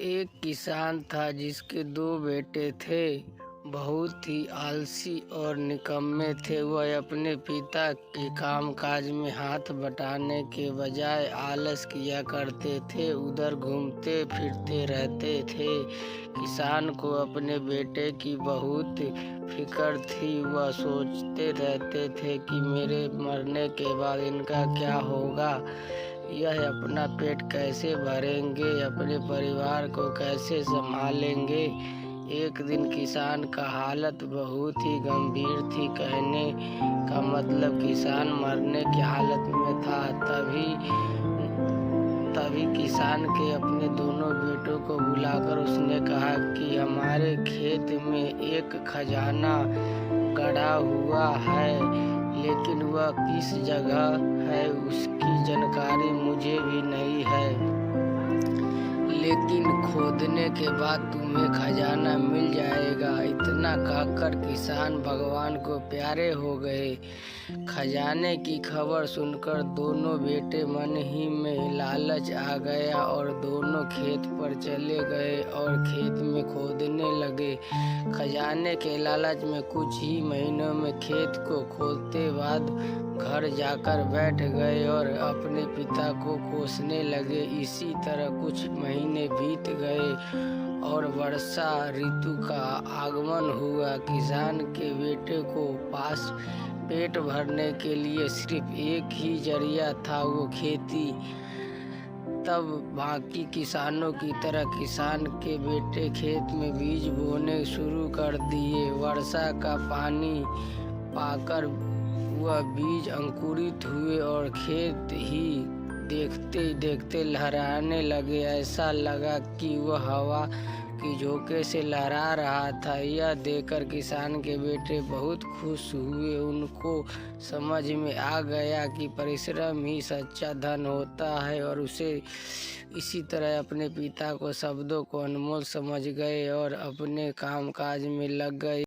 एक किसान था जिसके दो बेटे थे। बहुत ही आलसी और निकम्मे थे। वह अपने पिता के कामकाज में हाथ बटाने के बजाय आलस किया करते थे, उधर घूमते फिरते रहते थे। किसान को अपने बेटे की बहुत फिक्र थी। वह सोचते रहते थे कि मेरे मरने के बाद इनका क्या होगा, यह अपना पेट कैसे भरेंगे, अपने परिवार को कैसे संभालेंगे। एक दिन किसान का हालत बहुत ही गंभीर थी। कहने का मतलब किसान मरने की हालत में था। तभी किसान के अपने दोनों बेटों को बुलाकर उसने कहा कि हमारे खेत में एक खजाना गड़ा हुआ है, लेकिन वह किस जगह है उसकी जानकारी मुझे भी नहीं है, लेकिन खोदने के बाद तुम्हें खजाना मिल जाएगा। इतना कहकर किसान भगवान को प्यारे हो गए। खजाने की खबर सुनकर दोनों बेटे मन ही में लालच आ गया और दोनों खेत पर चले गए और खेत में खोदने लगे। खजाने के लालच में कुछ ही महीनों में खेत को खोदते बाद घर जाकर बैठ गए और अपने पिता को कोसने लगे। इसी तरह कुछ महीने बीत गए और वर्षा ऋतु का आगमन हुआ। किसान के बेटे को पास पेट भरने के लिए सिर्फ एक ही जरिया था, वो खेती। तब बाकी किसानों की तरह किसान के बेटे खेत में बीज बोने शुरू कर दिए। वर्षा का पानी पाकर वह बीज अंकुरित हुए और खेत ही देखते देखते लहराने लगे। ऐसा लगा कि वह हवा की झोंके से लहरा रहा था। यह देखकर किसान के बेटे बहुत खुश हुए। उनको समझ में आ गया कि परिश्रम ही सच्चा धन होता है और उसे इसी तरह अपने पिता को शब्दों को अनमोल समझ गए और अपने कामकाज में लग गए।